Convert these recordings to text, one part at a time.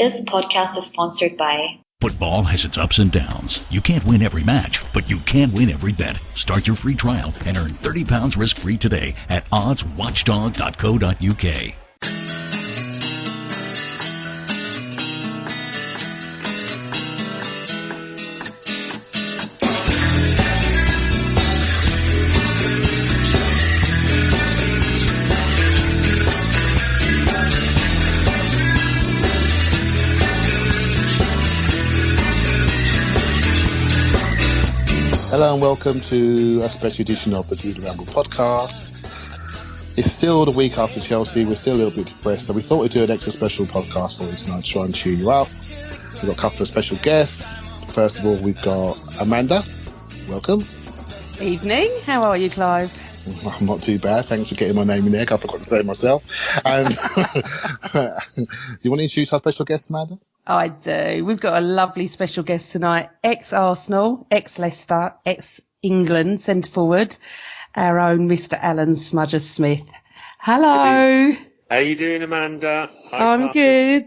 This podcast is sponsored by... Football has its ups and downs. You can't win every match, but you can win every bet. Start your free trial and earn £30 risk-free today at oddswatchdog.co.uk. Hello and welcome to a special edition of the Gooner Ramble podcast. It's still the week after Chelsea. We're still a little bit depressed, so we thought we'd do an extra special podcast for you tonight to try and cheer you up. We've got a couple of special guests. First of all, we've got Amanda. Welcome. Evening. How are you, Clive? I'm not too bad. Thanks for getting my name in there. I forgot to say it myself. And you want to introduce our special guest, Amanda? I do. We've got a lovely special guest tonight. Ex-Arsenal, ex-Leicester, ex-England centre-forward, our own Mr. Alan Smudger-Smith. Hello. How you doing, Amanda? Hi, I'm good.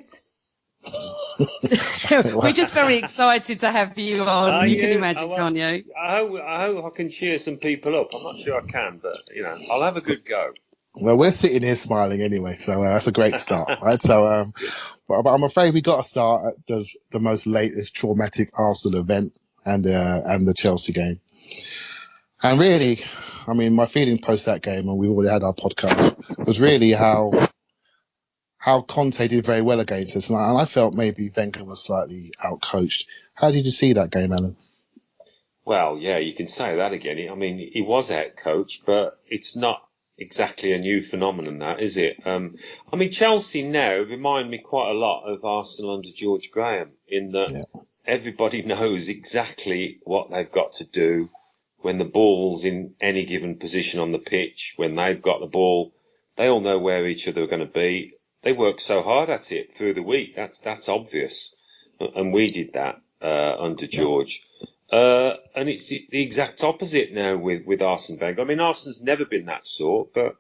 We're just very excited to have you on. You can imagine, can't you? I hope I can cheer some people up. I'm not sure I can, but, I'll have a good go. Well, we're sitting here smiling anyway, so that's a great start, right? So, but I'm afraid we got to start at the most latest traumatic Arsenal event and the Chelsea game. And really, I mean, my feeling post that game, and we already had our podcast, was really how Conte did very well against us, and I felt maybe Wenger was slightly outcoached. How did you see that game, Alan? Well, yeah, you can say that again. I mean, he was outcoached, but it's not exactly a new phenomenon, that, is it? I mean, Chelsea now remind me quite a lot of Arsenal under George Graham in that everybody knows exactly what they've got to do when the ball's in any given position on the pitch. When they've got the ball, they all know where each other are going to be. They work so hard at it through the week. That's obvious, and we did that under George. And it's the exact opposite now with Arsene Wenger. I mean, Arsene's never been that sort, but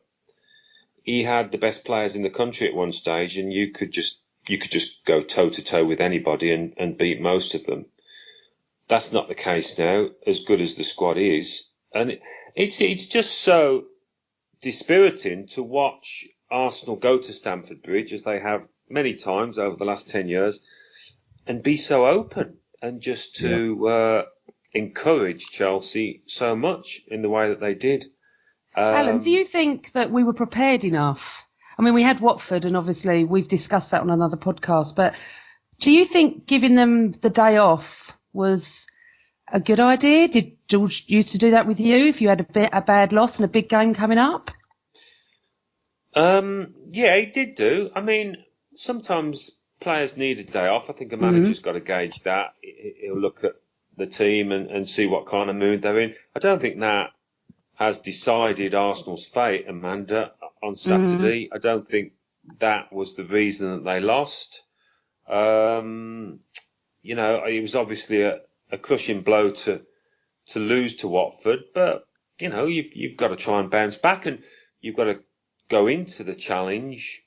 he had the best players in the country at one stage, and you could just go toe to toe with anybody and beat most of them. That's not the case now, as good as the squad is, and it's just so dispiriting to watch Arsenal go to Stamford Bridge, as they have many times over the last 10 years, and be so open and just to encourage Chelsea so much in the way that they did. Alan, do you think that we were prepared enough? I mean, we had Watford, and obviously we've discussed that on another podcast, but do you think giving them the day off was a good idea? Did George used to do that with you if you had a bad loss and a big game coming up? Yeah, he did do. I mean, sometimes players need a day off. I think a manager's got to gauge that. He'll look at the team and see what kind of mood they're in. I don't think that has decided Arsenal's fate, Amanda, on Saturday. I don't think that was the reason that they lost. It was obviously a crushing blow to lose to Watford, but you've got to try and bounce back, and you've got to go into the challenge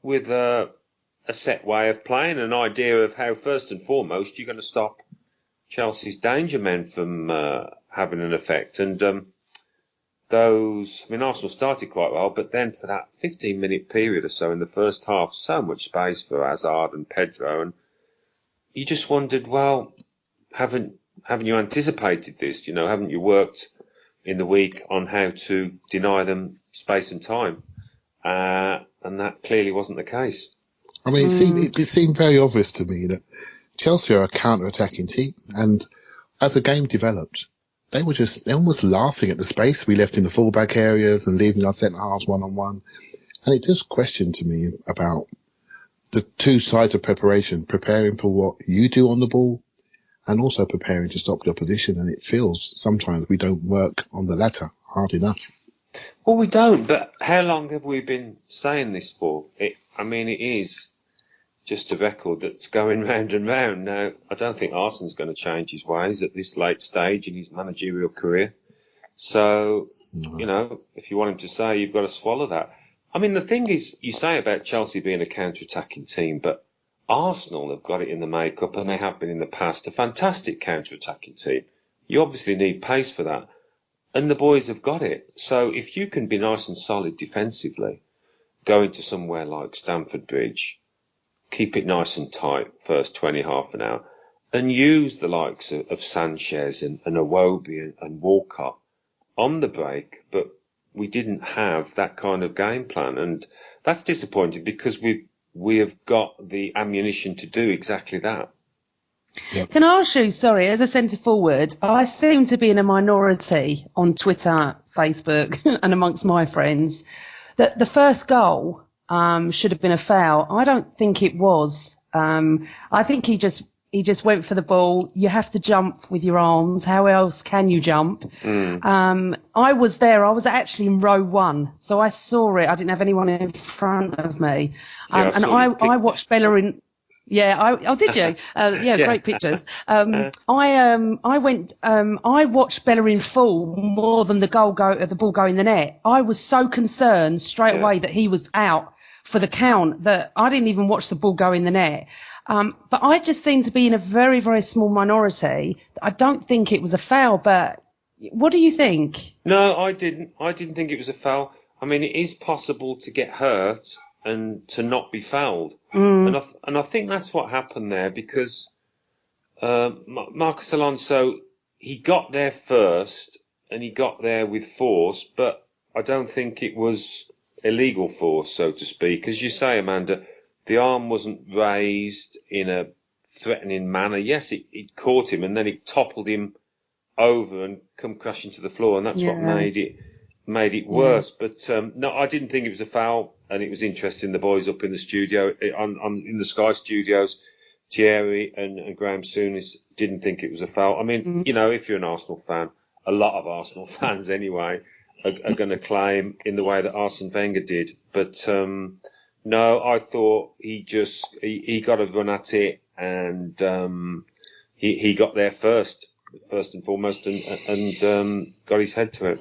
with a set way of playing, an idea of how, first and foremost, you're going to stop Chelsea's danger men from having an effect. And Arsenal started quite well, but then for that 15-minute period or so in the first half, so much space for Hazard and Pedro, and you just wondered, well, haven't you anticipated this? Haven't you worked in the week on how to deny them space and time? And that clearly wasn't the case. I mean, it seemed very obvious to me that Chelsea are a counter-attacking team, and as the game developed, they were almost laughing at the space we left in the fullback areas and leaving our centre halves one-on-one. And it just questioned to me about the two sides of preparing for what you do on the ball and also preparing to stop the opposition. And it feels sometimes we don't work on the latter hard enough. Well, we don't, but how long have we been saying this for? It is just a record that's going round and round. Now, I don't think Arsene's going to change his ways at this late stage in his managerial career. So, if you want him to say, you've got to swallow that. I mean, the thing is, you say about Chelsea being a counter-attacking team, but Arsenal have got it in the makeup, and they have been in the past, a fantastic counter-attacking team. You obviously need pace for that, and the boys have got it. So if you can be nice and solid defensively, go into somewhere like Stamford Bridge, keep it nice and tight first 20, half an hour, and use the likes of Sanchez and Iwobi and Walcott on the break, but we didn't have that kind of game plan, and that's disappointing because we have got the ammunition to do exactly that. Yep. Can I ask you, sorry, as a centre forward, I seem to be in a minority on Twitter, Facebook, and amongst my friends that the first goal should have been a foul. I don't think it was. I think he just went for the ball. You have to jump with your arms. How else can you jump? I was there. I was actually in row 1, so I saw it. I didn't have anyone in front of me. And I watched Bellerin. Yeah, oh, did you? Yeah, great pictures. I watched Bellerin fall more than the ball go in the net. I was so concerned straight away that he was out for the count that I didn't even watch the ball go in the net. But I just seem to be in a very, very small minority. I don't think it was a foul, but what do you think? No, I didn't. I didn't think it was a foul. I mean, it is possible to get hurt and to not be fouled. And I think that's what happened there because Marcos Alonso, he got there first and he got there with force, but I don't think it was illegal force, so to speak. As you say, Amanda, the arm wasn't raised in a threatening manner. Yes, it caught him and then it toppled him over and come crashing to the floor, and that's what made it worse. But no, I didn't think it was a foul, and it was interesting. The boys up in the studio, in the Sky Studios, Thierry and Graham Souness didn't think it was a foul. I mean, you know, if you're an Arsenal fan, a lot of Arsenal fans anyway are going to claim in the way that Arsene Wenger did. But no, I thought he got a run at it, and he got there first and foremost, and got his head to it.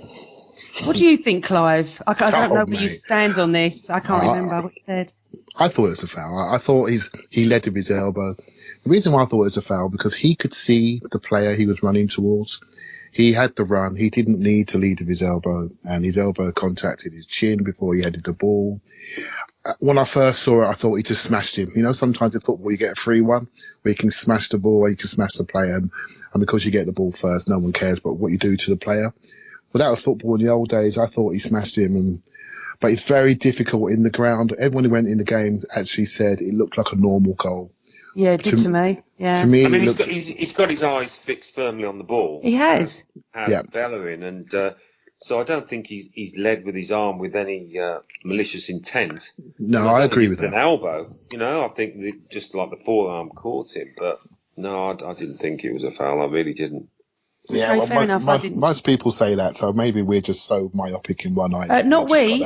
What do you think, Clive? I don't know where you stand on this. I can't remember what you said. I thought it was a foul. I thought he led with his elbow. The reason why I thought it was a foul because he could see the player he was running towards. He had the run. He didn't need to lead with his elbow, and his elbow contacted his chin before he headed the ball. When I first saw it, I thought he just smashed him. You know, sometimes in football you get a free one where you can smash the ball or you can smash the player, and because you get the ball first, no one cares about what you do to the player. Well, that was football in the old days. I thought he smashed him, but it's very difficult in the ground. Everyone who went in the game actually said it looked like a normal goal. Yeah, it did to me. Yeah. To me, I mean, he's got his eyes fixed firmly on the ball. He has. Bellerin, and so I don't think he's led with his arm with any malicious intent. No, I agree with that. An elbow, you know, I think just like the forearm caught him, but no, I didn't think it was a foul. I really didn't. Yeah, well, fair enough. Most people say that, so maybe we're just so myopic in one eye. Not me.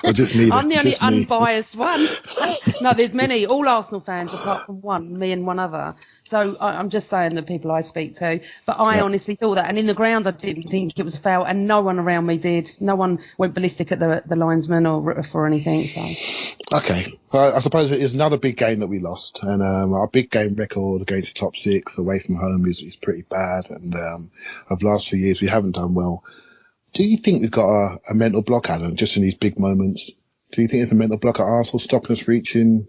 Or just me. I'm the only unbiased one. No, there's many. All Arsenal fans apart from one, me and one other. So I'm just saying the people I speak to. But I honestly thought that. And in the grounds, I didn't think it was a foul, and no one around me did. No one went ballistic at the linesman or for anything. So. Okay. I suppose it is another big game that we lost. And our big game record against the top 6 away from home is pretty bad. And over the last few years, we haven't done well. Do you think we've got a mental block, Alan, just in these big moments? Do you think it's a mental block at Arsenal stopping us reaching,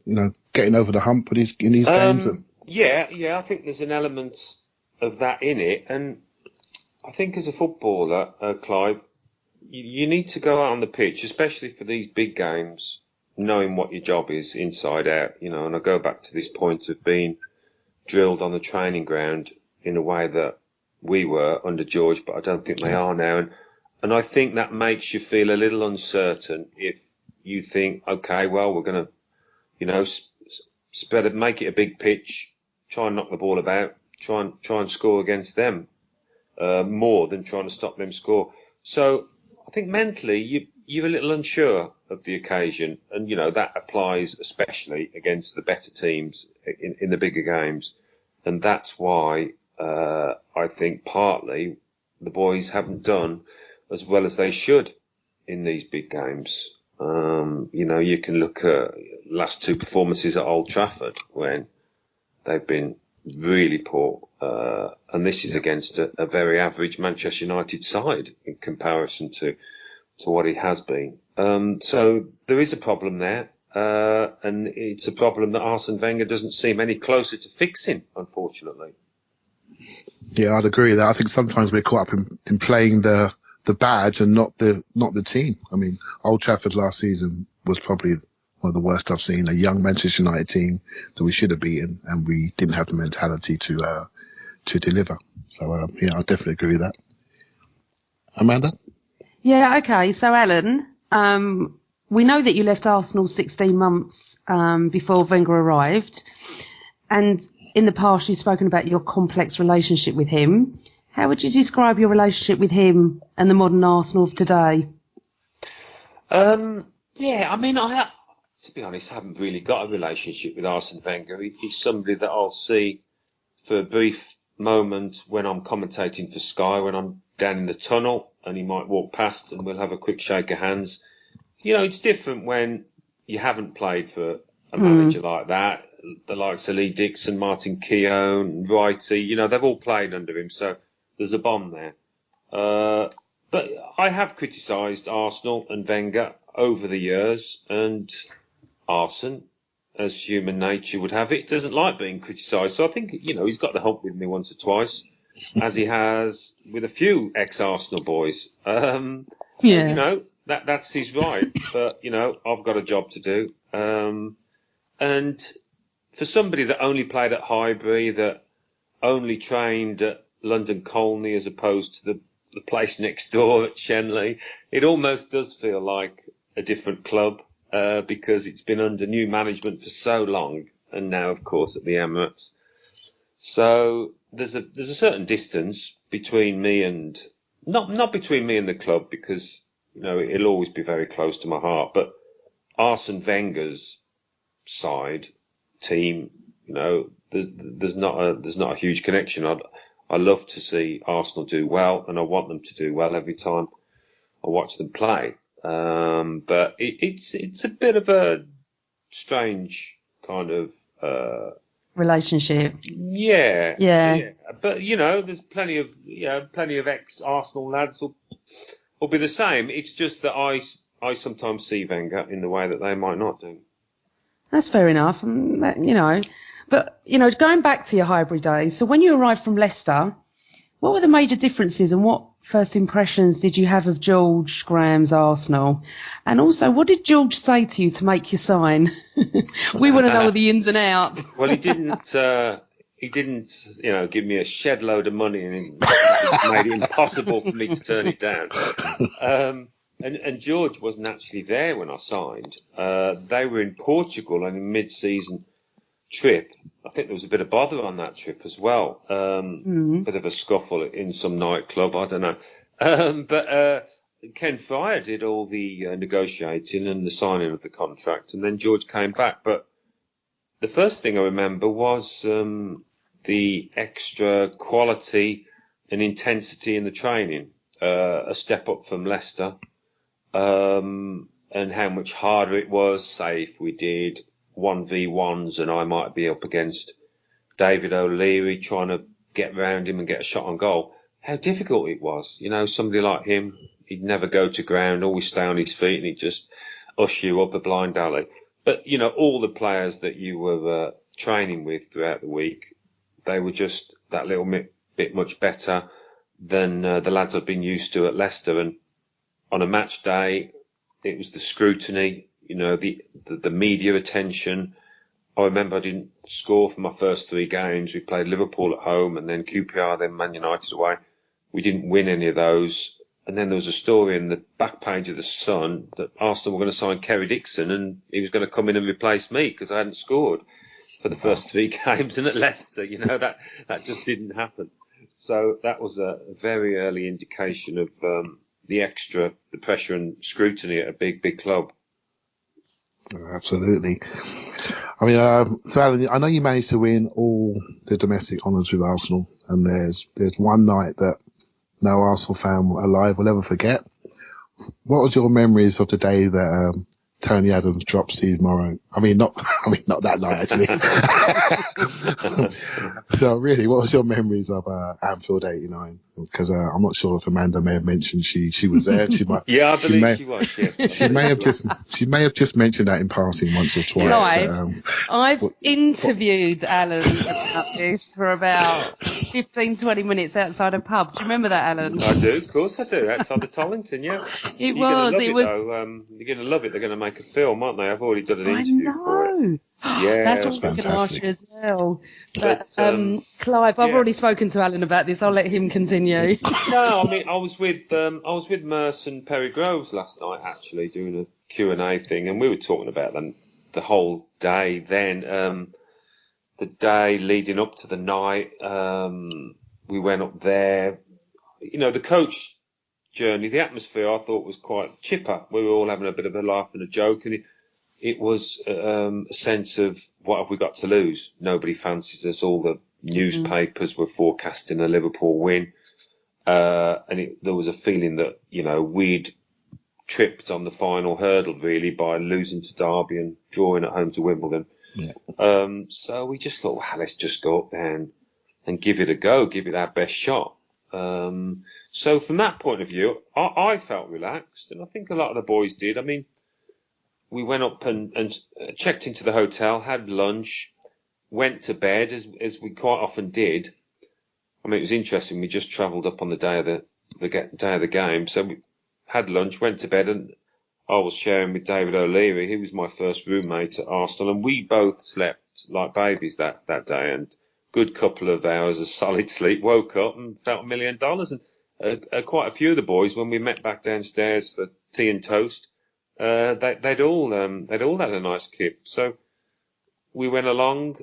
getting over the hump in these games? Yeah, I think there's an element of that in it. And I think as a footballer, Clive, you need to go out on the pitch, especially for these big games, knowing what your job is inside out, and I go back to this point of being drilled on the training ground in a way that we were under George, but I don't think they are now. And I think that makes you feel a little uncertain if you think, okay, well, we're going to, make it a big pitch, try and knock the ball about, try and score against them more than trying to stop them score. So I think mentally you're a little unsure of the occasion, and that applies especially against the better teams in the bigger games, and that's why I think partly the boys haven't done as well as they should in these big games. You can look at last two performances at Old Trafford when they've been really poor, and this is against a very average Manchester United side in comparison to what it has been. So there is a problem there, and it's a problem that Arsene Wenger doesn't seem any closer to fixing, unfortunately. Yeah, I'd agree with that. I think sometimes we're caught up in playing the badge and not the team. I mean, Old Trafford last season was probably one of the worst I've seen. A young Manchester United team that we should have beaten, and we didn't have the mentality to deliver. So yeah, I definitely agree with that. Amanda? Yeah, okay. So Alan, we know that you left Arsenal 16 months before Wenger arrived, and in the past you've spoken about your complex relationship with him. How would you describe your relationship with him and the modern Arsenal of today? Yeah, I mean, to be honest, I haven't really got a relationship with Arsene Wenger. He's somebody that I'll see for a brief moment when I'm commentating for Sky, when I'm down in the tunnel, and he might walk past and we'll have a quick shake of hands. It's different when you haven't played for a manager like that. The likes of Lee Dixon, Martin Keown, Wrighty, they've all played under him, so there's a bond there. But I have criticised Arsenal and Wenger over the years, and Arsene, as human nature would have it, doesn't like being criticised. So I think, he's got the hump with me once or twice, as he has with a few ex-Arsenal boys. That's his right. But, I've got a job to do. And for somebody that only played at Highbury, that only trained at London Colney as opposed to the place next door at Shenley, it almost does feel like a different club because it's been under new management for so long, and now, of course, at the Emirates. So there's a certain distance between me and not between me and the club, because it'll always be very close to my heart, but Arsene Wenger's side team, there's not a huge connection. I love to see Arsenal do well, and I want them to do well every time I watch them play. But it's a bit of a strange kind of relationship. Yeah. But there's plenty of ex-Arsenal lads will be the same. It's just that I sometimes see Wenger in the way that they might not do. That's fair enough, But, going back to your Highbury days, so when you arrived from Leicester, what were the major differences and what first impressions did you have of George Graham's Arsenal? And also, what did George say to you to make you sign? We want to know the ins and outs. Well, he didn't, give me a shed load of money and it made it impossible for me to turn it down. And George wasn't actually there when I signed. They were in Portugal on a mid-season trip. I think there was a bit of bother on that trip as well. Bit of a scuffle in some nightclub, I don't know. But Ken Fryer did all the negotiating and the signing of the contract, and then George came back. But the first thing I remember was the extra quality and intensity in the training, a step up from Leicester, and how much harder it was, say, if we did 1v1s and I might be up against David O'Leary trying to get round him and get a shot on goal. How difficult it was. Somebody like him, he'd never go to ground, always stay on his feet, and he'd just usher you up a blind alley. But, all the players that you were training with throughout the week, they were just that little bit much better than the lads I've been used to at Leicester. And on a match day, it was the scrutiny, the media attention. I remember I didn't score for my first 3 games. We played Liverpool at home and then QPR, then Man United away. We didn't win any of those. And then there was a story in the back page of the Sun that Arsenal were going to sign Kerry Dixon and he was going to come in and replace me because I hadn't scored for the first 3 games. And at Leicester, that just didn't happen. So that was a very early indication of the pressure and scrutiny at a big, big club. Absolutely. I mean, so Alan, I know you managed to win all the domestic honours with Arsenal, and there's one night that no Arsenal fan alive will ever forget. What was your memories of the day that Tony Adams dropped Steve Morrow? I mean, not that night actually. So really, what was your memories of Anfield '89? Because I'm not sure if Amanda may have mentioned she was there. She might. Yeah, I believe she was. Yeah. She may have just mentioned that in passing once or twice. Clive, I've interviewed Alan about this for about 15, 20 minutes outside a pub. Do you remember that, Alan? I do, of course I do. Outside of Tollington, yeah. You're going to love it. They're going to make a film, aren't they? I've already done an interview for it. Yeah, that's what I was going to ask you as well. But Clive, I've already spoken to Alan about this. I'll let him continue. No, I mean I was with Merce and Perry Groves last night actually doing a Q&A thing, and we were talking about them the whole day. Then the day leading up to the night, we went up there. You know, the coach journey, the atmosphere I thought was quite chipper. We were all having a bit of a laugh and a joke, and it was a sense of what have we got to lose? Nobody fancies us. All the newspapers were forecasting a Liverpool win. And there was a feeling that, you know, we'd tripped on the final hurdle really by losing to Derby and drawing at home to Wimbledon. Yeah. So we just thought, well, let's just go up there and give it a go, give it our best shot. So from that point of view, I felt relaxed, and I think a lot of the boys did. I mean, we went up and checked into the hotel, had lunch, went to bed as we quite often did. I mean, it was interesting. We just travelled up on the day of the game, so we had lunch, went to bed, and I was sharing with David O'Leary. He was my first roommate at Arsenal, and we both slept like babies that day. And good couple of hours of solid sleep. Woke up and felt $1 million. And quite a few of the boys, when we met back downstairs for tea and toast, they'd all had a nice kip. So we went along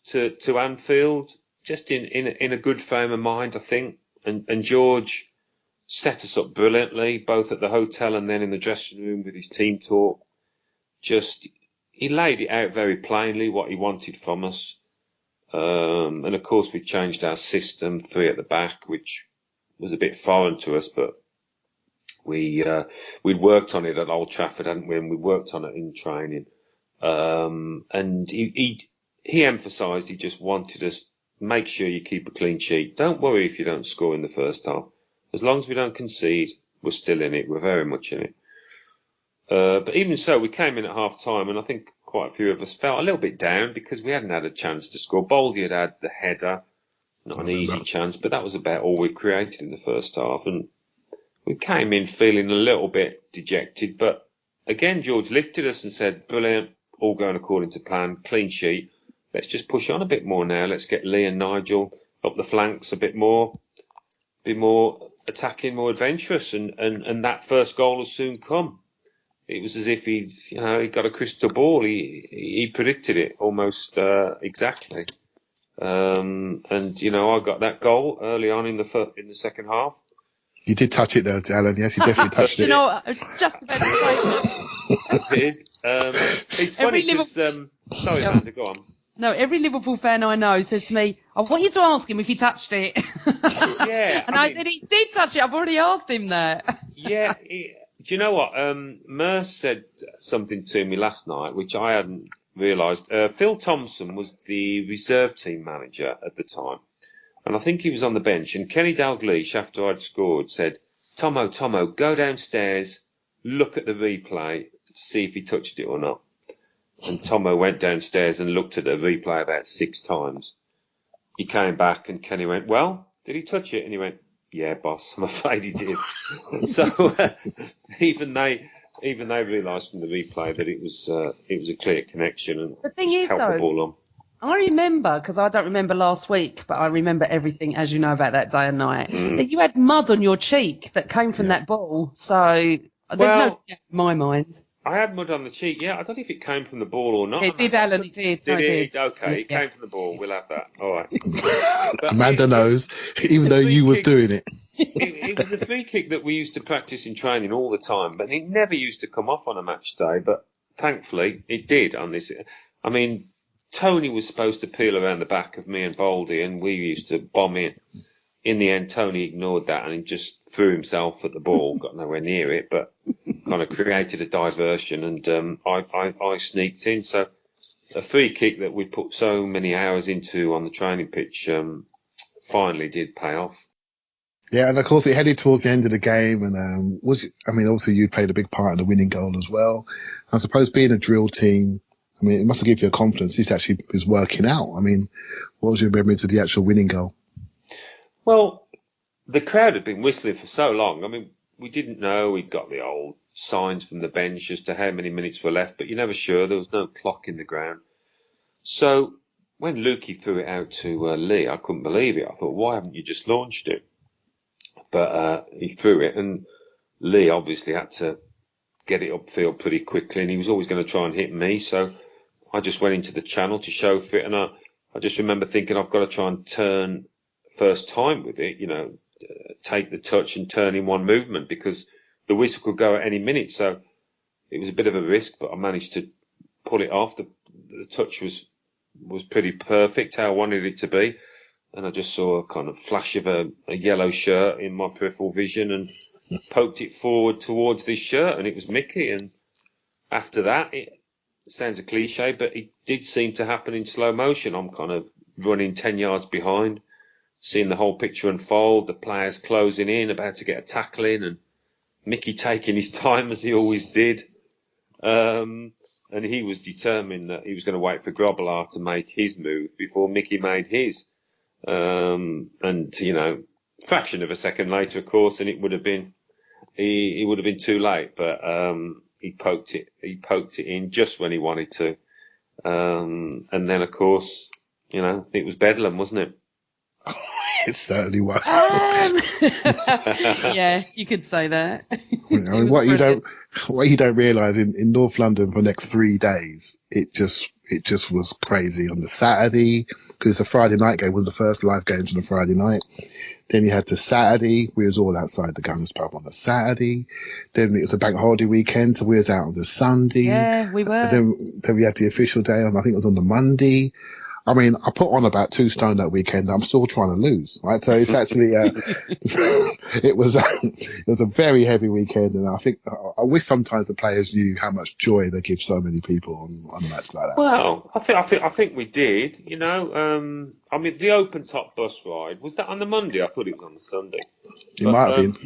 to Anfield just in a good frame of mind, I think. And George set us up brilliantly, both at the hotel and then in the dressing room with his team talk. He laid it out very plainly what he wanted from us. And of course we changed our system, 3 at the back, which was a bit foreign to us, but we'd worked on it at Old Trafford, hadn't we? And we worked on it in training. And he emphasised he just wanted us, make sure you keep a clean sheet. Don't worry if you don't score in the first half. As long as we don't concede, we're still in it. We're very much in it. But even so, we came in at half time, and I think quite a few of us felt a little bit down because we hadn't had a chance to score. Baldy had the header, not an easy chance, but that was about all we created in the first half. And we came in feeling a little bit dejected. But again, George lifted us and said, brilliant, all going according to plan, clean sheet. Let's just push on a bit more now. Let's get Lee and Nigel up the flanks a bit more, be more attacking, more adventurous. And that first goal will soon come. It was as if he'd got a crystal ball. He predicted it almost exactly. And I got that goal early on in the second half. You did touch it though, Alan. Yes, you definitely touched it. Just about to say that. I did. It's funny because sorry, Amanda, go on. No, every Liverpool fan I know says to me, I want you to ask him if he touched it. Yeah. I said, he did touch it. I've already asked him that. Yeah. Do you know what? Merce said something to me last night, which I hadn't realised. Phil Thompson was the reserve team manager at the time. And I think he was on the bench. And Kenny Dalglish, after I'd scored, said, Tomo, go downstairs, look at the replay to see if he touched it or not. And Tomo went downstairs and looked at the replay about 6 times. He came back and Kenny went, well, did he touch it? And he went, yeah, boss, I'm afraid he did. So even they realised from the replay that it was a clear connection and the thing is, helped though, the ball on. I remember, because I don't remember last week, but I remember everything, as you know, about that day and night, that you had mud on your cheek that came from that ball. So there's no doubt in my mind. I had mud on the cheek, yeah. I don't know if it came from the ball or not. It did, Alan, it did. Did it? Okay, it came from the ball. We'll have that. All right. But Amanda knows, even though you was doing it. It was a free kick that we used to practice in training all the time, but it never used to come off on a match day. But thankfully, it did on this. I mean, Tony was supposed to peel around the back of me and Baldy, and we used to bomb in. in the end, Tony ignored that and he just threw himself at the ball, got nowhere near it, but kind of created a diversion, and I sneaked in. So a free kick that we put so many hours into on the training pitch finally did pay off. Yeah, and of course it headed towards the end of the game, and obviously you played a big part in the winning goal as well. I suppose being a drill team, I mean, it must have given you a confidence this actually is working out. I mean, what was your memory of the actual winning goal? Well, the crowd had been whistling for so long. I mean, we didn't know. We'd got the old signs from the bench as to how many minutes were left, but you're never sure. There was no clock in the ground. So when Lukey threw it out to Lee, I couldn't believe it. I thought, why haven't you just launched it? But he threw it, and Lee obviously had to get it upfield pretty quickly, and he was always going to try and hit me. So I just went into the channel to show fit, and I just remember thinking I've got to try and turn first time with it, take the touch and turn in one movement, because the whistle could go at any minute. So it was a bit of a risk, but I managed to pull it off. The touch was pretty perfect, how I wanted it to be. And I just saw a kind of flash of a yellow shirt in my peripheral vision and poked it forward towards this shirt, and it was Mickey. And after that, it sounds a cliche, but it did seem to happen in slow motion. I'm kind of running 10 yards behind, seeing the whole picture unfold, the players closing in, about to get a tackle in, and Mickey taking his time as he always did. And he was determined that he was going to wait for Grobbelaar to make his move before Mickey made his. And fraction of a second later, of course, and it would have been he would have been too late. But he poked it in just when he wanted to, and then of course, it was bedlam, wasn't it? It certainly was. Yeah, you could say that. I mean, what you don't realise in North London for the next 3 days, it just was crazy. On the Saturday, because it's a Friday night game, one of the first live games on a Friday night. Then you had the Saturday, we was all outside the Gunners pub on the Saturday. Then it was a bank holiday weekend, so we was out on the Sunday. Yeah, we were. And then we had the official day on, I think it was on the Monday. I mean, I put on about 2 stone that weekend. I'm still trying to lose, right? So it's actually, it was a very heavy weekend. And I think, I wish sometimes the players knew how much joy they give so many people on a match like that. Well, I think we did, I mean, the open top bus ride, was that on the Monday? I thought it was on the Sunday. It might have been.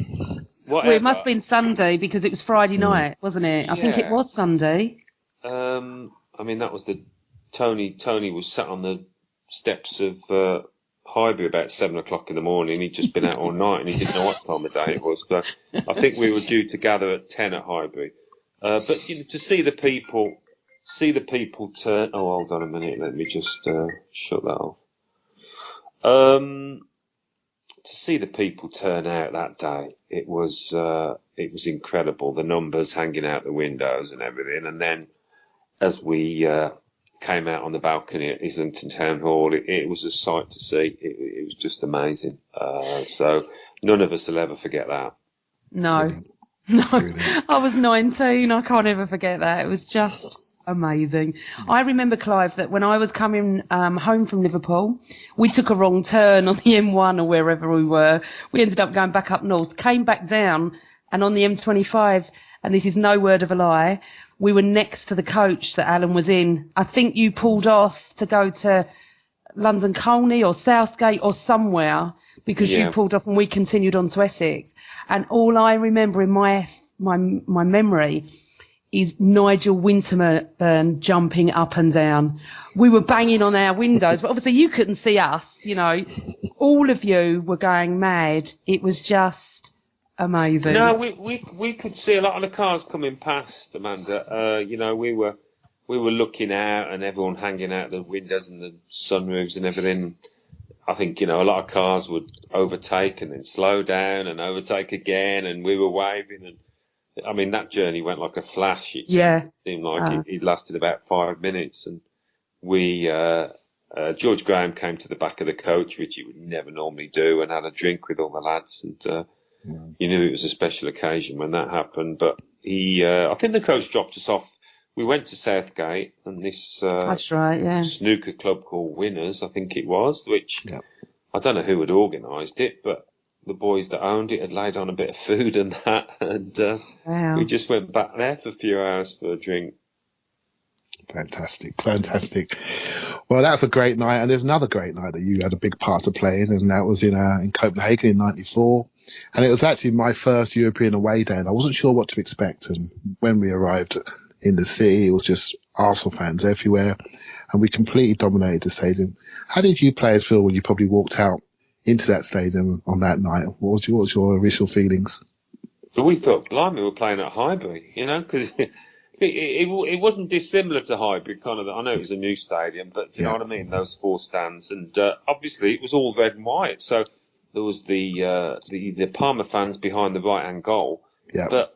Well, it must have been Sunday because it was Friday night, wasn't it? I think it was Sunday. I mean, that was Tony was sat on the steps of Highbury about 7 o'clock in the morning. He'd just been out all night and he didn't know what time of day it was. So I think we were due to gather at 10 at Highbury. But to see the people turn. Oh, hold on a minute. Let me just shut that off. To see the people turn out that day, it was incredible. The numbers hanging out the windows and everything. And then as we came out on the balcony at Islington Town Hall, it was a sight to see. It was just amazing. So none of us will ever forget that. No. I was 19. I can't ever forget that. It was just amazing. I remember, Clive, that when I was coming home from Liverpool, we took a wrong turn on the M1 or wherever we were. We ended up going back up north, came back down, and on the M25, and this is no word of a lie, we were next to the coach that Alan was in. I think you pulled off to go to London Colney or Southgate or somewhere because you pulled off and we continued on to Essex. And all I remember in my memory is Nigel Winterburn jumping up and down. We were banging on our windows, but obviously you couldn't see us, All of you were going mad. It was just amazing. No, we could see a lot of the cars coming past, Amanda. We were looking out and everyone hanging out the windows and the sunroofs and everything. I think, a lot of cars would overtake and then slow down and overtake again, and we were waving. And I mean, that journey went like a flash. It seemed like it lasted about 5 minutes. And George Graham came to the back of the coach, which he would never normally do, and had a drink with all the lads. And you knew it was a special occasion when that happened. But I think the coach dropped us off. We went to Southgate and this that's right, snooker club called Winners, I think it was, which I don't know who had organised it, but the boys that owned it had laid on a bit of food and that, and Wow. we just went back there for a few hours for a drink. Fantastic. Well, that's a great night, and there's another great night that you had a big part to play in, and that was in Copenhagen in '94, and it was actually my first European away day, and I wasn't sure what to expect. And when we arrived in the city, it was just Arsenal fans everywhere, and we completely dominated the stadium. How did you players feel when you probably walked out into that stadium on that night? What was your initial feelings? But we thought, blimey, we were playing at Highbury, because it wasn't dissimilar to Highbury, kind of. I know it was a new stadium, but you know what I mean? Those 4 stands, and obviously it was all red and white. So there was the Parma fans behind the right-hand goal. Yeah. But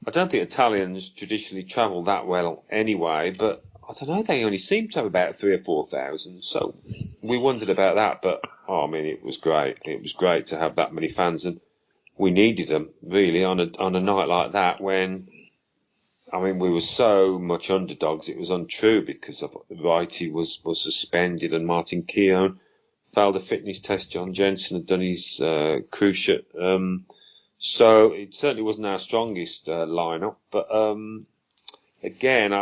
I don't think Italians traditionally travel that well anyway. But I don't know, they only seemed to have about 3,000 or 4,000. So we wondered about that. But it was great. It was great to have that many fans, and we needed them really on a night like that when. We were so much underdogs, it was untrue because Whitey was suspended and Martin Keown failed a fitness test. John Jensen had done his cruciate. So it certainly wasn't our strongest lineup. But again,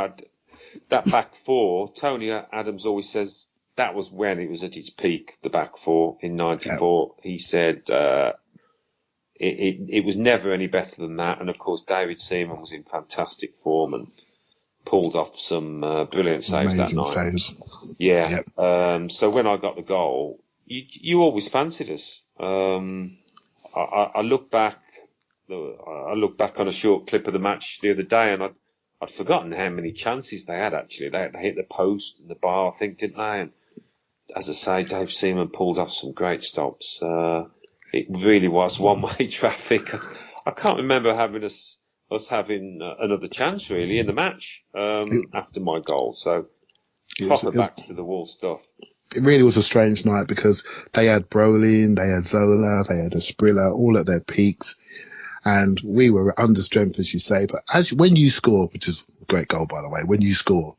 that back four, Tony Adams always says that was when it was at its peak, the back four in '94. Yeah. He said... It was never any better than that. And, of course, David Seaman was in fantastic form and pulled off some brilliant saves that night. Saves. Yeah. Yep. So when I got the goal, you always fancied us. I look back on a short clip of the match the other day, and I'd forgotten how many chances they had, actually. They hit the post and the bar, I think, didn't they? And as I say, Dave Seaman pulled off some great stops. It really was one-way traffic. I can't remember having us having another chance really in the match after my goal. So proper back to the wall stuff. It really was a strange night because they had Brolin, they had Zola, they had Asprilla, all at their peaks, and we were under strength, as you say. But when you score, which is a great goal by the way, when you score.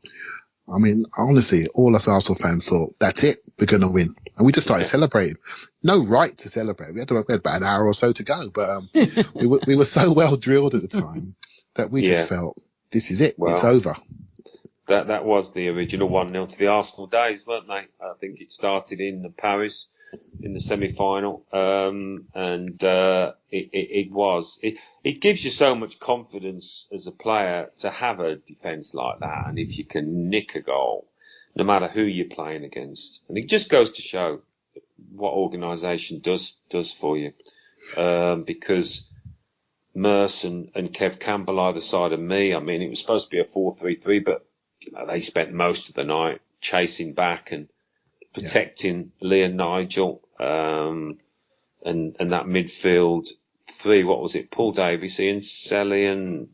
Honestly, all us Arsenal fans thought, that's it, we're going to win. And we just started celebrating. No right to celebrate. We had about an hour or so to go, but we were so well drilled at the time that we just felt, this is it, it's over. That was the original 1-0 to the Arsenal days, weren't they? I think it started in Paris in the semi-final, and it gives you so much confidence as a player to have a defence like that, and if you can nick a goal, no matter who you're playing against, and it just goes to show what organisation does for you, because Merce and Kev Campbell either side of me, it was supposed to be a 4-3-3, but they spent most of the night chasing back and protecting Lee and Nigel, and that midfield three. What was it? Paul Davies, Ian Selly, and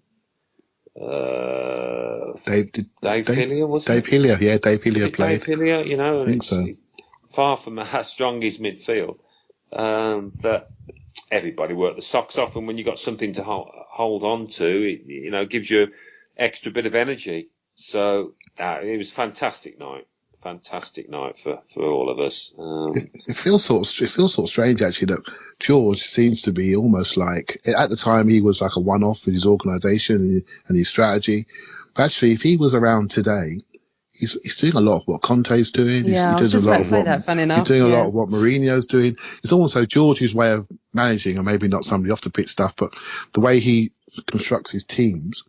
Dave Hillier, was it? Dave Hillier, yeah, Dave Hillier played. Dave Hillier, I think so. Far from our strongest midfield, but everybody worked the socks off, and when you got something to hold on to, it gives you extra bit of energy. So it was a fantastic night for all of us. It feels sort of strange actually that George seems to be almost like, at the time he was like a one-off with his organisation and his strategy, but actually if he was around today, he's doing a lot of what Conte's doing. Yeah, he's doing a lot of what Mourinho's doing. It's almost like George's way of managing, and maybe not somebody off the pitch stuff, but the way he constructs his teams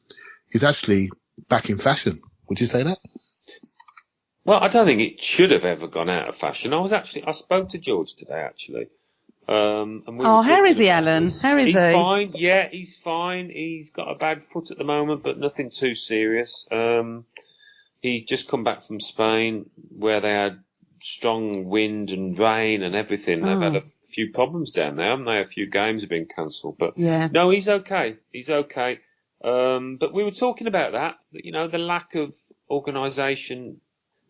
is actually back in fashion. Would you say that? Well, I don't think it should have ever gone out of fashion. I spoke to George today, actually. How is he, Alan? How is he? He's fine. Yeah, he's fine. He's got a bad foot at the moment, but nothing too serious. He's just come back from Spain, where they had strong wind and rain and everything. They've had a few problems down there, haven't they? A few games have been cancelled. But no, he's okay. He's okay. But we were talking about that, the lack of organisation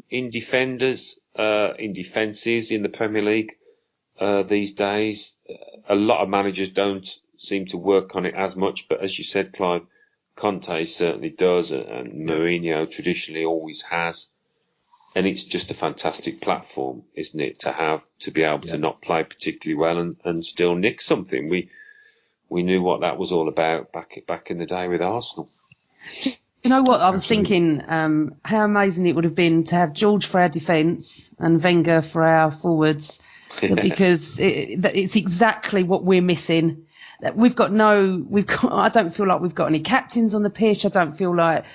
in defences in the Premier League these days. A lot of managers don't seem to work on it as much, but as you said, Clive, Conte certainly does, and Mourinho traditionally always has. And it's just a fantastic platform, isn't it, to be able to not play particularly well and still nick something. We knew what that was all about back in the day with Arsenal. You know what? I was thinking how amazing it would have been to have George for our defence and Wenger for our forwards, because it's exactly what we're missing. I don't feel like we've got any captains on the pitch. I don't feel like,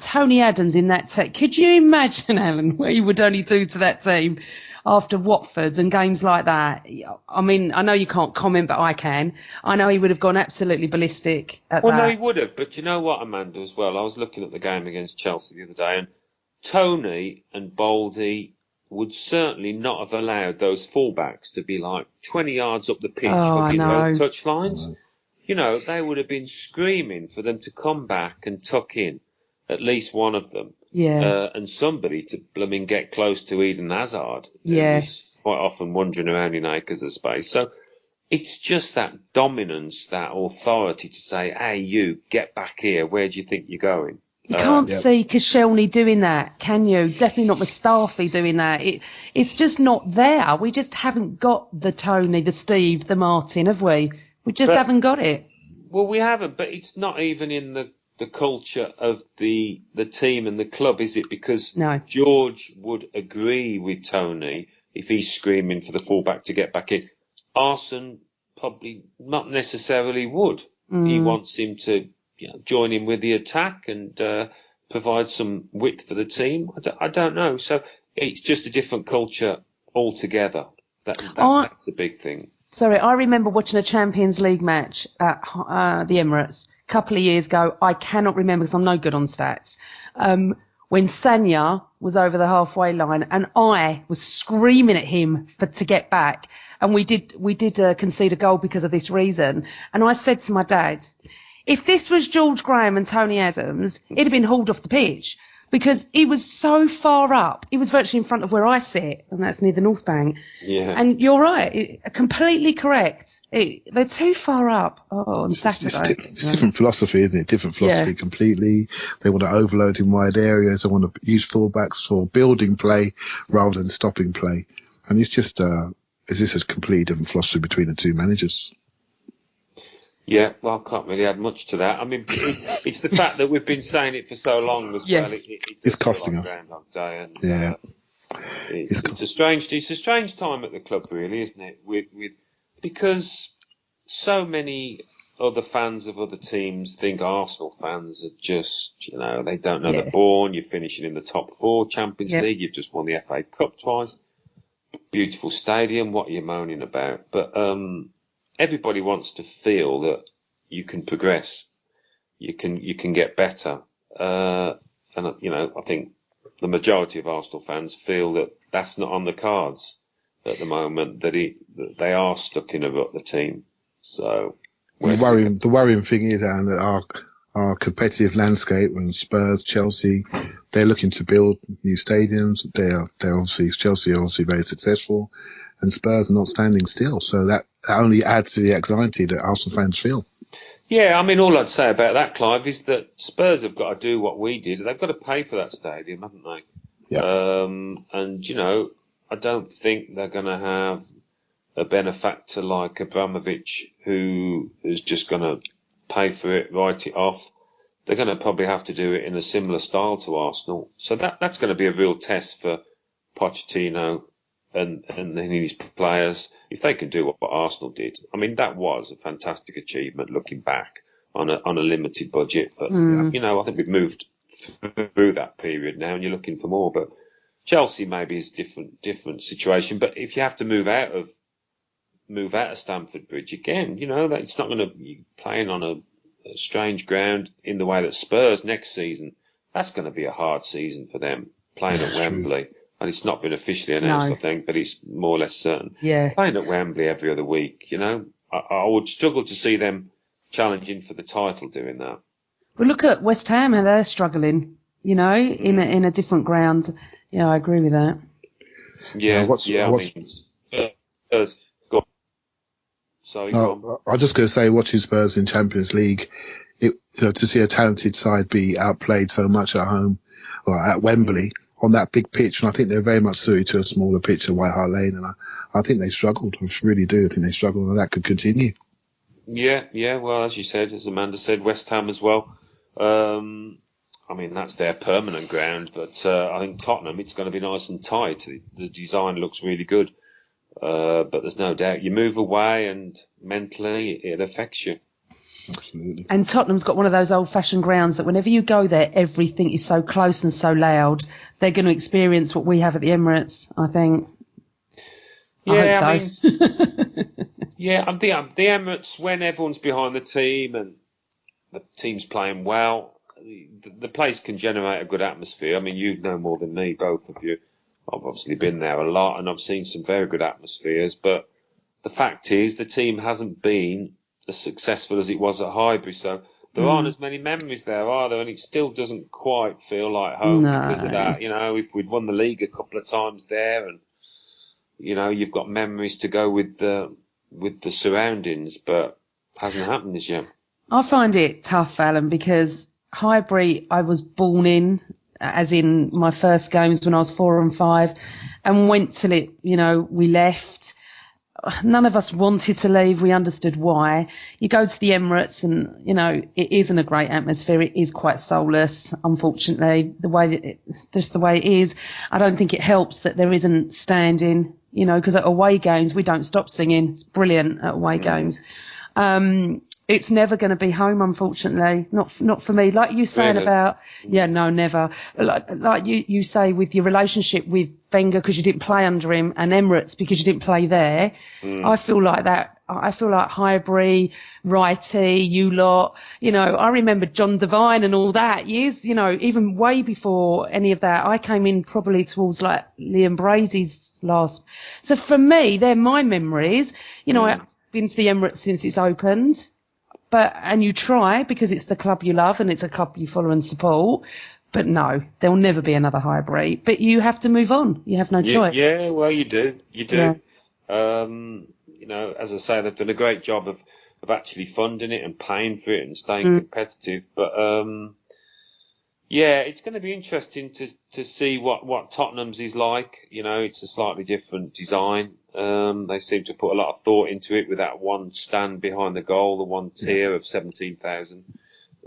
Tony Adams in that team. Could you imagine, Alan, what he would only do to that team after Watford and games like that? I mean, I know you can't comment, but I can. I know he would have gone absolutely ballistic at that. Well, no, he would have. But you know what, Amanda, as well? I was looking at the game against Chelsea the other day, and Tony and Baldy would certainly not have allowed those fullbacks to be like 20 yards up the pitch, hooking those touch lines. They would have been screaming for them to come back and tuck in at least one of them. Yeah. And somebody to blooming get close to Eden Hazard. Yes. Quite often wandering around in acres of space. So it's just that dominance, that authority to say, hey, you, get back here. Where do you think you're going? You can't see Koscielny doing that, can you? Definitely not Mustafi doing that. It's just not there. We just haven't got the Tony, the Steve, the Martin, have we? We just haven't got it. Well, we haven't, but it's not even in the culture of the team and the club, is it? Because George would agree with Tony if he's screaming for the fullback to get back in. Arsene probably not necessarily would. He wants him to join in with the attack and provide some width for the team. I don't know. So it's just a different culture altogether. That's a big thing. Sorry, I remember watching a Champions League match at the Emirates a couple of years ago. I cannot remember because I'm no good on stats. When Sanya was over the halfway line and I was screaming at him to get back, and we did concede a goal because of this reason. And I said to my dad, if this was George Graham and Tony Adams, it'd have been hauled off the pitch because he was so far up. He was virtually in front of where I sit, and that's near the North Bank. Yeah. And you're right, completely correct. They're too far up. On Saturday. It's different philosophy, isn't it? Different philosophy completely. They want to overload in wide areas. They want to use fullbacks for building play rather than stopping play. And it's just a completely different philosophy between the two managers. Yeah, well, I can't really add much to that. I mean, it's the fact that we've been saying it for so long as well. It's costing us. It's a strange time at the club, really, isn't it? Because so many other fans of other teams think Arsenal fans are just, they don't know they're born. You're finishing in the top 4 Champions League. You've just won the FA Cup twice. Beautiful stadium. What are you moaning about? But everybody wants to feel that you can progress, you can get better, and I think the majority of Arsenal fans feel that that's not on the cards at the moment. That they are stuck in a rut, the team. So the worrying thing is, Alan, that our competitive landscape, and Spurs, Chelsea, they're looking to build new stadiums. Chelsea are obviously very successful, and Spurs are not standing still. So that only adds to the anxiety that Arsenal fans feel. Yeah, I mean, all I'd say about that, Clive, is that Spurs have got to do what we did. They've got to pay for that stadium, haven't they? Yeah. And, I don't think they're going to have a benefactor like Abramovich who is just going to pay for it, write it off. They're going to probably have to do it in a similar style to Arsenal. So that's going to be a real test for Pochettino and his players, if they can do what Arsenal did. I mean, that was a fantastic achievement looking back on a limited budget. But, I think we've moved through that period now and you're looking for more. But Chelsea maybe is a different situation. But if you have to move out of Stamford Bridge again, that it's not going to be playing on a strange ground in the way that Spurs next season. That's going to be a hard season for them, playing at Wembley. True. And it's not been officially announced, I think, but it's more or less certain. Yeah. Playing at Wembley every other week, I would struggle to see them challenging for the title doing that. Well, look at West Ham, how they're struggling, in a different ground. Yeah, I agree with that. Yeah, Spurs. Go on. Sorry, go on. I was just going to say, watching Spurs in Champions League, to see a talented side be outplayed so much at home or at Wembley on that big pitch, and I think they're very much suited to a smaller pitch at White Hart Lane, and I think they struggled. I really do. I think they struggled, and that could continue. Yeah. Well, as you said, as Amanda said, West Ham as well. I mean, that's their permanent ground, but I think Tottenham, it's going to be nice and tight. The design looks really good, but there's no doubt you move away, and mentally it affects you. Absolutely. And Tottenham's got one of those old-fashioned grounds that whenever you go there, everything is so close and so loud. They're going to experience what we have at the Emirates, I think. Yeah, I hope so. The Emirates, when everyone's behind the team and the team's playing well, the place can generate a good atmosphere. I mean, you know more than me, both of you. I've obviously been there a lot, and I've seen some very good atmospheres. But the fact is, the team hasn't been as successful as it was at Highbury, so there aren't as many memories there, are there? And it still doesn't quite feel like home because of that. You know, if we'd won the league a couple of times there, and you know, you've got memories to go with the surroundings, but hasn't happened as yet. I find it tough, Alan, because Highbury I was born in, as in my first games when I was 4 and 5, and went till it, you know, we left. None of us wanted to leave. We understood why. You go to the Emirates and, you know, it isn't a great atmosphere. It is quite soulless, unfortunately, just the way it is. I don't think it helps that there isn't standing, you know, because at away games, we don't stop singing. It's brilliant at away games. It's never going to be home, unfortunately. Not for me. Like you saying about, no, never. Like you say with your relationship with Wenger because you didn't play under him, and Emirates because you didn't play there. I feel like that. I feel like Highbury, Righty, you lot. You know, I remember John Devine and all that years. You know, even way before any of that. I came in probably towards like Liam Brady's last. So for me, they're my memories. You know, I've been to the Emirates since it's opened. And you try because it's the club you love and it's a club you follow and support. But no, there'll never be another Highbury. But you have to move on. You have no choice. Yeah, well, you do. You do. Yeah. You know, as I say, they've done a great job of actually funding it and paying for it and staying competitive. But it's going to be interesting to see what Tottenham's is like. You know, it's a slightly different design. They seem to put a lot of thought into it with that one stand behind the goal, the one tier of 17,000.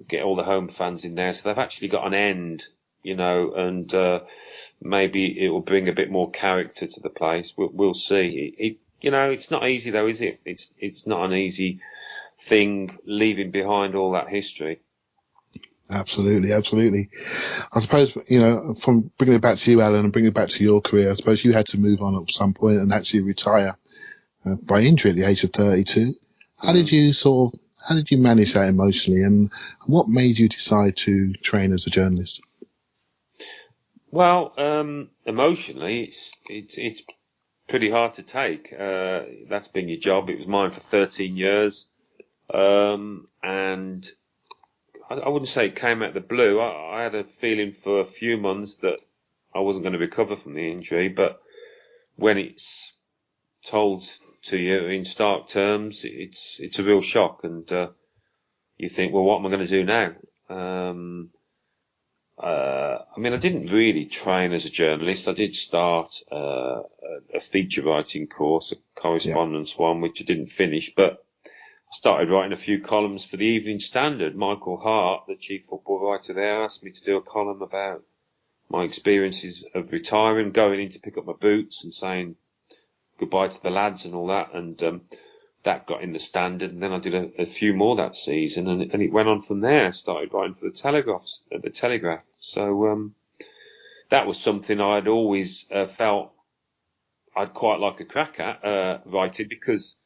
Get all the home fans in there. So they've actually got an end, you know, and maybe it will bring a bit more character to the place. We'll see. You know, it's not easy though, is it? It's not an easy thing leaving behind all that history. Absolutely. I suppose, you know, from bringing it back to you, Alan, and bringing it back to your career, I suppose you had to move on at some point and actually retire by injury at the age of 32. How did you manage that emotionally, and what made you decide to train as a journalist? Well, emotionally, it's pretty hard to take. That's been your job. It was mine for 13 years, and I wouldn't say it came out of the blue. I had a feeling for a few months that I wasn't going to recover from the injury, but when it's told to you in stark terms, it's a real shock, and you think, well, what am I going to do now? I mean, I didn't really train as a journalist. I did start a feature writing course, a correspondence one, which I didn't finish, but I started writing a few columns for the Evening Standard. Michael Hart, the chief football writer there, asked me to do a column about my experiences of retiring, going in to pick up my boots and saying goodbye to the lads and all that. And that got in the Standard. And then I did a few more that season, and it went on from there. I started writing for the Telegraph. So that was something I'd always felt I'd quite like a crack at writing, because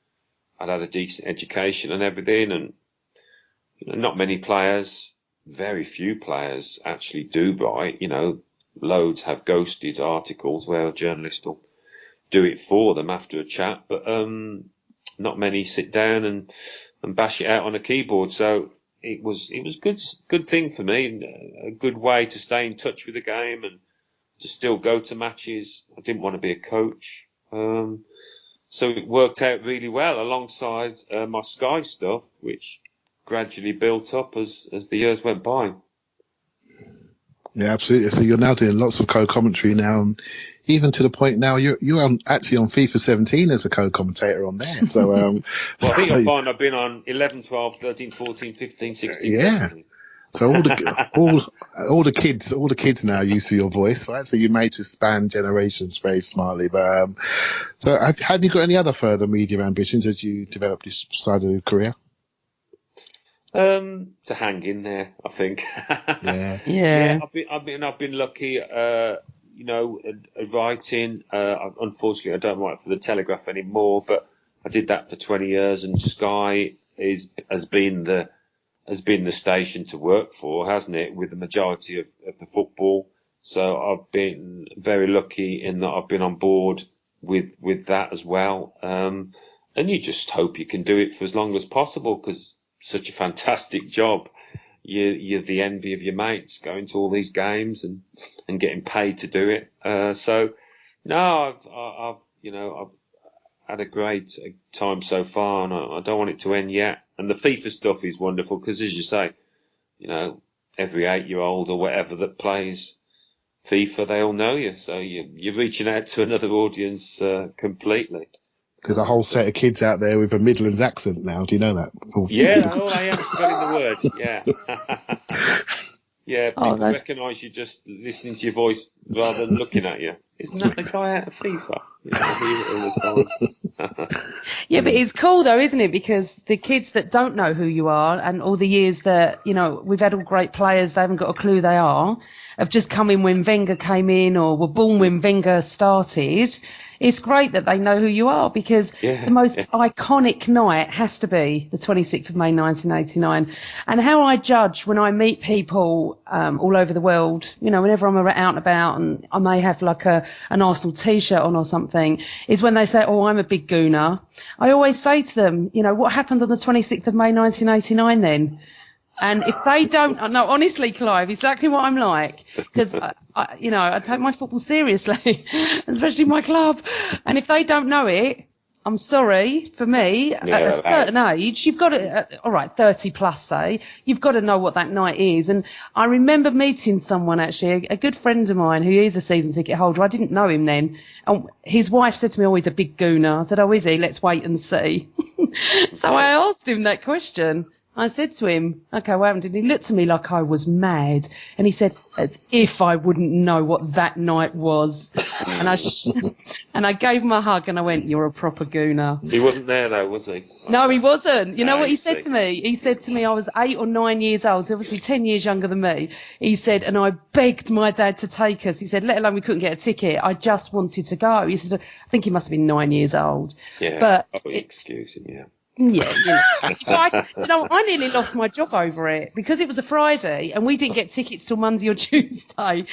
I'd had a decent education and everything, and you know, not many players, very few players actually do write. You know, loads have ghosted articles where a journalist will do it for them after a chat, but not many sit down and bash it out on a keyboard. So it was good thing for me, a good way to stay in touch with the game and to still go to matches. I didn't want to be a coach. So it worked out really well alongside my Sky stuff, which gradually built up as the years went by. Yeah, absolutely. So you're now doing lots of co-commentary now, and even to the point now you're actually on FIFA 17 as a co-commentator on there. So, well, I think you'll find I've been on 11, 12, 13, 14, 15, 16, yeah. 17. So all the kids now used to your voice, right? So you made to span generations very smartly. But so have you got any other further media ambitions as you develop this side of your career? To hang in there, I think. Yeah. I've been lucky. Writing. Unfortunately, I don't write for the Telegraph anymore, but I did that for 20 years, and Sky has been the station to work for, hasn't it? With the majority of the football. So I've been very lucky in that I've been on board with that as well. And you just hope you can do it for as long as possible, because such a fantastic job. You're the envy of your mates going to all these games and getting paid to do it. I've had a great time so far, and I don't want it to end yet. And the FIFA stuff is wonderful because, as you say, every 8-year-old or whatever that plays FIFA, they all know you. So you're reaching out to another audience completely. There's a whole set of kids out there with a Midlands accent now. Do you know that? Yeah, all I am spelling the word. Yeah. Yeah, people recognise you just listening to your voice rather than looking at you. Isn't that the guy out of FIFA? I hear it all the time. Yeah, but it's cool though, isn't it? Because the kids that don't know who you are, and all the years that, we've had all great players, they haven't got a clue they are, have just come in when Wenger came in or were born when Wenger started. It's great that they know who you are, because the most iconic night has to be the 26th of May 1989. And how I judge when I meet people all over the world, whenever I'm out and about and I may have like an Arsenal T-shirt on or something, is when they say, oh, I'm a big Gooner. I always say to them, what happened on the 26th of May 1989 then? And if they don't, no, honestly, Clive, exactly what I'm like, because I take my football seriously, especially my club. And if they don't know it, I'm sorry, for me, at a certain age, you've got to, all right, 30 plus, say, you've got to know what that night is. And I remember meeting someone, actually, a good friend of mine who is a season ticket holder. I didn't know him then. And his wife said to me, oh, he's a big Gooner. I said, oh, is he? Let's wait and see. So I asked him that question. I said to him, okay, what happened? And he looked at me like I was mad. And he said, as if I wouldn't know what that night was. And I gave him a hug and I went, you're a proper Gooner. He wasn't there though, was he? No, he wasn't. You know what he said to me? He said to me, I was 8 or 9 years old, so obviously 10 years younger than me. He said, and I begged my dad to take us. He said, let alone we couldn't get a ticket. I just wanted to go. He said, I think he must have been 9 years old. Yeah, but excuse him, yeah. Yeah, I nearly lost my job over it because it was a Friday and we didn't get tickets till Monday or Tuesday. I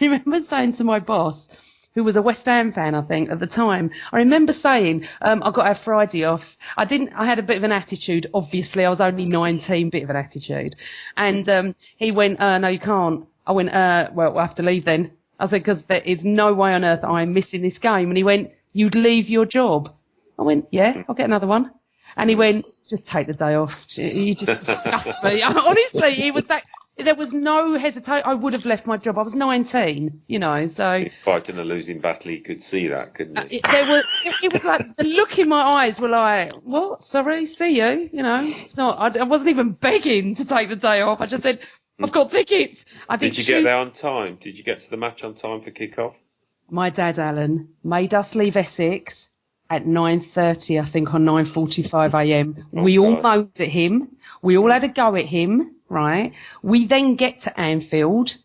remember saying to my boss, who was a West Ham fan, I think, at the time, I remember saying, I've got to have Friday off. I had a bit of an attitude, obviously. I was only 19, bit of an attitude. And he went, no, you can't. I went, well, we'll have to leave then. I said, because there is no way on earth I'm missing this game. And he went, you'd leave your job? I went, yeah, I'll get another one. And he went, just take the day off. You just disgust me. Honestly, he was that. There was no hesitation. I would have left my job. I was 19, so. Fighting a losing battle, he could see that, couldn't he? It was like, the look in my eyes were like, what? Sorry, see you. It's not, I wasn't even begging to take the day off. I just said, I've got tickets. Did you get there on time? Did you get to the match on time for kick-off? My dad, Alan, made us leave Essex at 9:30, I think, or 9:45 a.m. We all moaned at him. We all had a go at him, right? We then get to Anfield,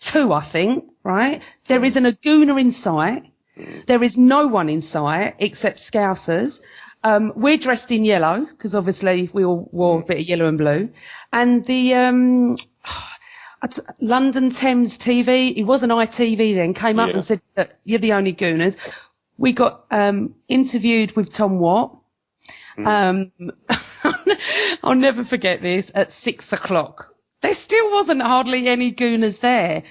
2, I think, right? There isn't a Gooner in sight. There is no one in sight except Scousers. We're dressed in yellow because obviously we all wore a bit of yellow and blue. And the London Thames TV, it wasn't ITV then, came up and said that you're the only Gooners. We got interviewed with Tom Watt. I'll never forget this, at 6 o'clock. There still wasn't hardly any Gooners there.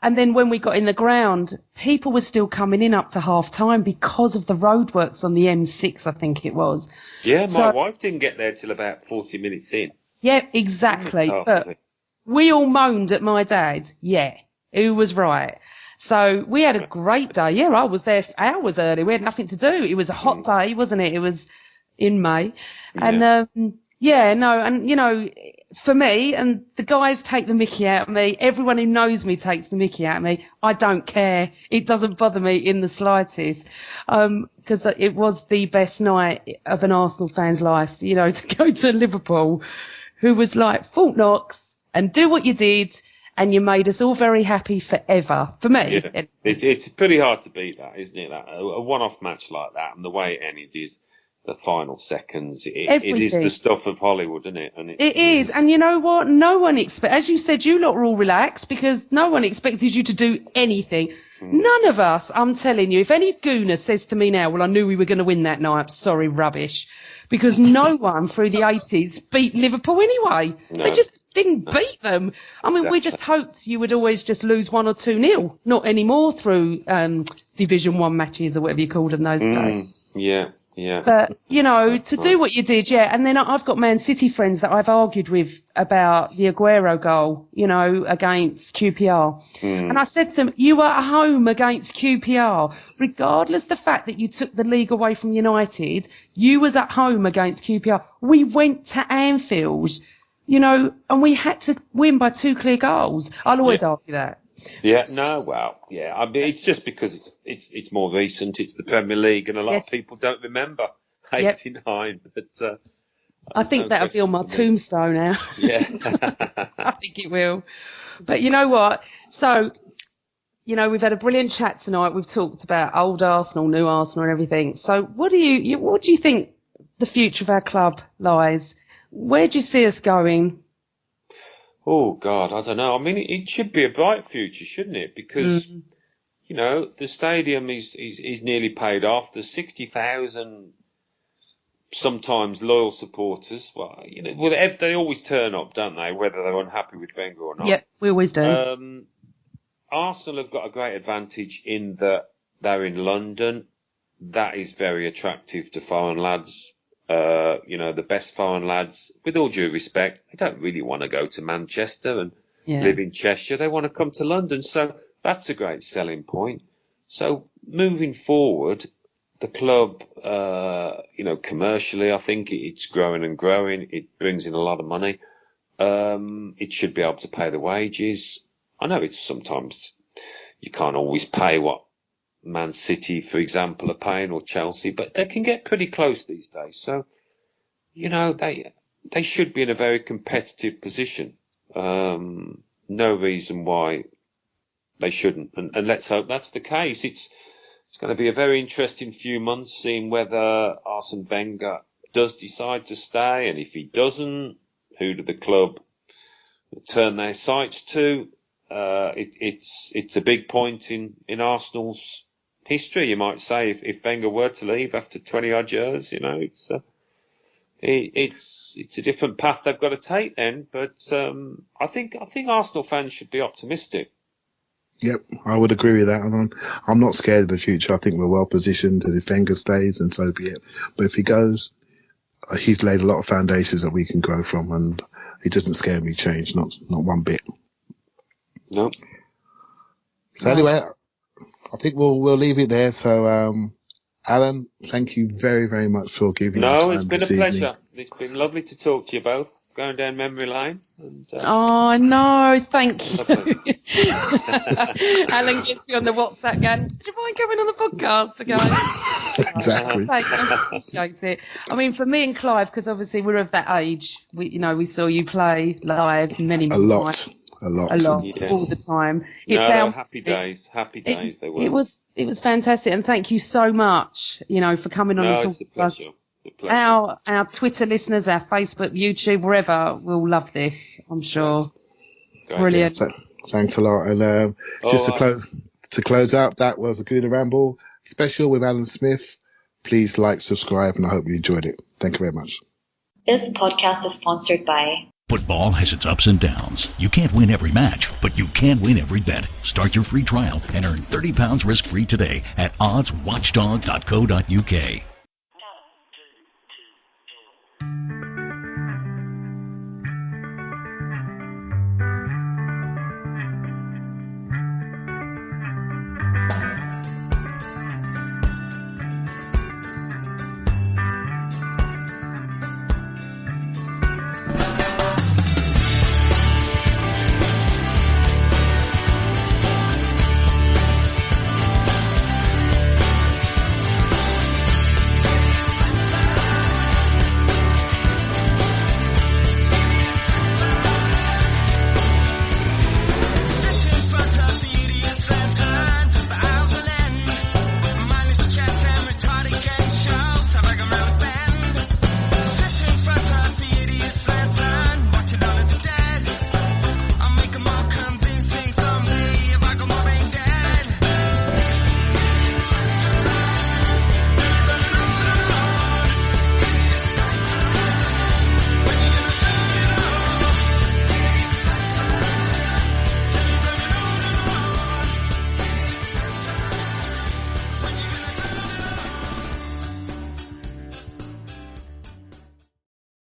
And then when we got in the ground, people were still coming in up to half time because of the roadworks on the M6, I think it was. Yeah, my wife didn't get there till about 40 minutes in. Yeah, exactly. But we all moaned at my dad. Yeah. Who was right? So we had a great day. Yeah, I was there hours early. We had nothing to do. It was a hot day, wasn't it? It was in May. And, for me, and the guys take the mickey out of me. Everyone who knows me takes the mickey out of me. I don't care. It doesn't bother me in the slightest. Because it was the best night of an Arsenal fan's life, to go to Liverpool, who was like, Fort Knox, and do what you did. And you made us all very happy forever. For me. Yeah. It's pretty hard to beat that, isn't it? That a one-off match like that, and the way it ended, the final seconds, it is the stuff of Hollywood, isn't it? And it is. And you know what? No one as you said, you lot were all relaxed because no one expected you to do anything. None of us, I'm telling you, if any Gooner says to me now, well, I knew we were going to win that night, sorry, rubbish. Because no one through the 80s beat Liverpool anyway. No. They just didn't beat them. I mean, we just hoped you would always just lose 1 or 2-0, not anymore through Division 1 matches or whatever you called them those days. Yeah. But, to do what you did, and then I've got Man City friends that I've argued with about the Aguero goal, against QPR. And I said to them, you were at home against QPR. Regardless of the fact that you took the league away from United, you was at home against QPR. We went to Anfield, and we had to win by 2 clear goals. I'll always argue that. Yeah, no, well, yeah. I mean, it's just because it's more recent. It's the Premier League, and a lot of people don't remember '89. But I think that'll be on my tombstone now. Yeah, I think it will. But you know what? So, we've had a brilliant chat tonight. We've talked about old Arsenal, new Arsenal, and everything. So, what do you think the future of our club lies? Where do you see us going? Oh, God, I don't know. I mean, it should be a bright future, shouldn't it? Because, the stadium is nearly paid off. There's 60,000 sometimes loyal supporters. Well, they always turn up, don't they, whether they're unhappy with Wenger or not. Yeah, we always do. Arsenal have got a great advantage in that they're in London. That is very attractive to foreign lads. The best foreign lads, with all due respect, they don't really want to go to Manchester and live in Cheshire. They want to come to London. So that's a great selling point. So moving forward, the club, commercially, I think it's growing and growing. It brings in a lot of money. It should be able to pay the wages. I know it's sometimes you can't always pay what Man City, for example, are paying, or Chelsea, but they can get pretty close these days. So, they should be in a very competitive position. No reason why they shouldn't. And let's hope that's the case. It's going to be a very interesting few months seeing whether Arsene Wenger does decide to stay, and if he doesn't, who do the club turn their sights to? It's a big point in Arsenal's history, you might say, if Wenger were to leave after 20 odd years. It's a different path they've got to take then. But I think Arsenal fans should be optimistic. Yep, I would agree with that. And I'm not scared of the future. I think we're well positioned, and if Wenger stays, and so be it. But if he goes, he's laid a lot of foundations that we can grow from, and it doesn't scare me change, not one bit. No. So anyway, I think we'll leave it there. So, Alan, thank you very, very much for giving your time. No, it's been a pleasure. It's been lovely to talk to you both, going down memory lane. And, oh, no, thank you. Alan gets me on the WhatsApp going, do you mind coming on the podcast again? Exactly. I appreciate it. I mean, for me and Clive, because obviously we're of that age, we saw you play live many times. A lot, yeah. All the time. Happy days they were. It was fantastic, and thank you so much, for coming on and talking to us. Our Twitter listeners, our Facebook, YouTube, wherever, will love this, I'm sure. Great. Brilliant. Thanks a lot. And to close out, that was a Gooner Ramble special with Alan Smith. Please like, subscribe, and I hope you enjoyed it. Thank you very much. This podcast is sponsored by... Football has its ups and downs. You can't win every match, but you can win every bet. Start your free trial and earn £30 risk-free today at oddswatchdog.co.uk.